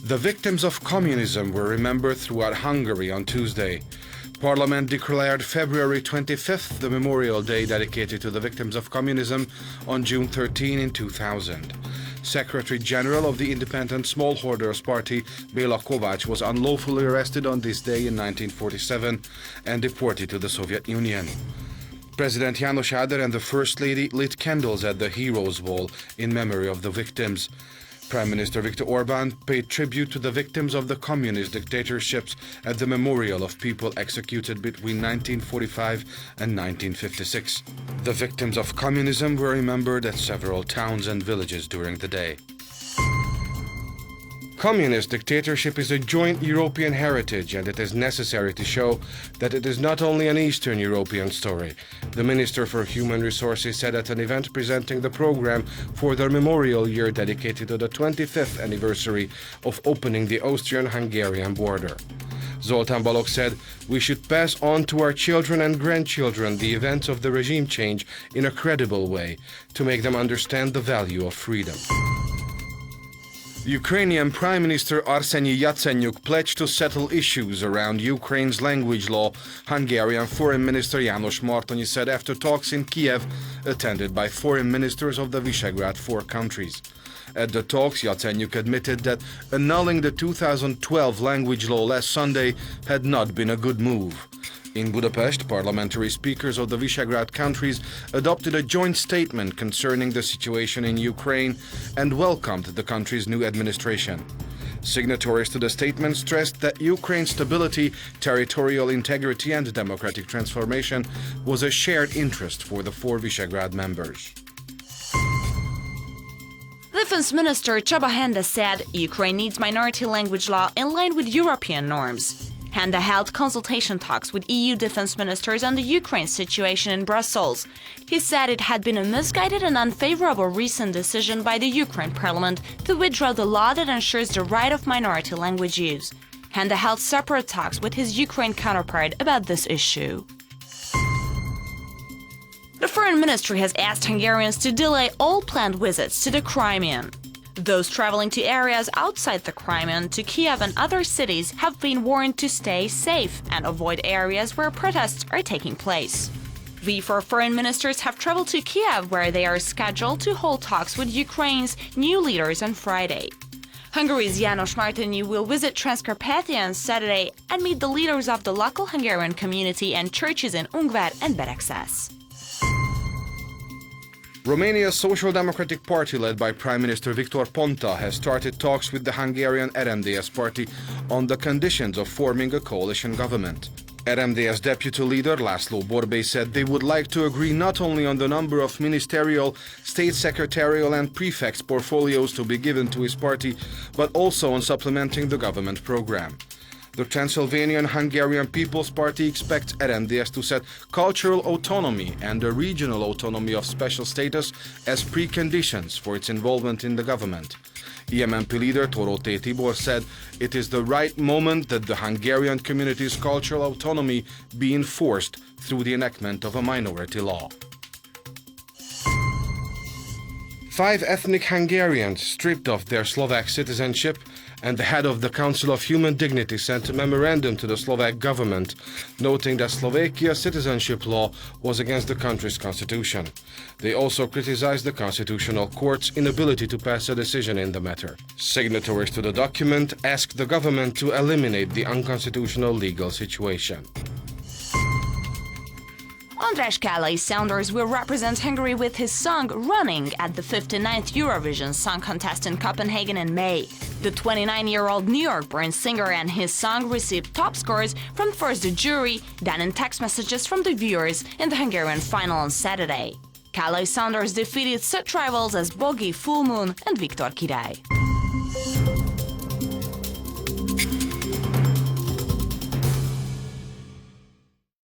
The victims of communism were remembered throughout Hungary on Tuesday. Parliament declared February 25th the Memorial Day dedicated to the victims of communism on June 13 in 2000. Secretary General of the Independent Smallholders Party, Béla Kovács, was unlawfully arrested on this day in 1947 and deported to the Soviet Union. President János Áder and the First Lady lit candles at the Heroes Wall in memory of the victims. Prime Minister Viktor Orbán paid tribute to the victims of the communist dictatorships at the memorial of people executed between 1945 and 1956. The victims of communism were remembered at several towns and villages during the day. Communist dictatorship is a joint European heritage, and it is necessary to show that it is not only an Eastern European story. The Minister for Human Resources said at an event presenting the program for the memorial year dedicated to the 25th anniversary of opening the Austrian-Hungarian border. Zoltán Balogh said, "We should pass on to our children and grandchildren the events of the regime change in a credible way to make them understand the value of freedom." Ukrainian Prime Minister Arsenyi Yatsenyuk pledged to settle issues around Ukraine's language law, Hungarian Foreign Minister János Martonyi said after talks in Kiev attended by foreign ministers of the Visegrad 4 countries. At the talks, Yatsenyuk admitted that annulling the 2012 language law last Sunday had not been a good move. In Budapest, parliamentary speakers of the Visegrad countries adopted a joint statement concerning the situation in Ukraine and welcomed the country's new administration. Signatories to the statement stressed that Ukraine's stability, territorial integrity and democratic transformation was a shared interest for the 4 Visegrad members. Defense Minister Csaba Hende said Ukraine needs minority language law in line with European norms. Hende held consultation talks with EU defense ministers on the Ukraine situation in Brussels. He said it had been a misguided and unfavorable recent decision by the Ukraine parliament to withdraw the law that ensures the right of minority language use. Hende held separate talks with his Ukraine counterpart about this issue. The Foreign Ministry has asked Hungarians to delay all planned visits to the Crimean. Those traveling to areas outside the Crimean, to Kiev and other cities, have been warned to stay safe and avoid areas where protests are taking place. The 4 foreign ministers have traveled to Kiev, where they are scheduled to hold talks with Ukraine's new leaders on Friday. Hungary's János Martonyi will visit Transcarpathia on Saturday and meet the leaders of the local Hungarian community and churches in Ungvár and Beregszesz. Romania's Social Democratic Party, led by Prime Minister Victor Ponta, has started talks with the Hungarian RMDS party on the conditions of forming a coalition government. RMDS deputy leader László Borbély said they would like to agree not only on the number of ministerial, state secretarial and prefects portfolios to be given to his party, but also on supplementing the government program. The Transylvanian Hungarian People's Party expects RMDS to set cultural autonomy and the regional autonomy of special status as preconditions for its involvement in the government. EMNP leader Dorothé Tibor said it is the right moment that the Hungarian community's cultural autonomy be enforced through the enactment of a minority law. 5 ethnic Hungarians stripped of their Slovak citizenship, and the head of the Council of Human Dignity sent a memorandum to the Slovak government, noting that Slovakia's citizenship law was against the country's constitution. They also criticized the Constitutional Court's inability to pass a decision in the matter. Signatories to the document asked the government to eliminate the unconstitutional legal situation. András Kállai Sándor will represent Hungary with his song Running at the 59th Eurovision Song Contest in Copenhagen in May. The 29-year-old New York-born singer and his song received top scores from first the jury, then in text messages from the viewers in the Hungarian final on Saturday. Kállai Sándor defeated such rivals as Bogi, Full Moon and Viktor Király.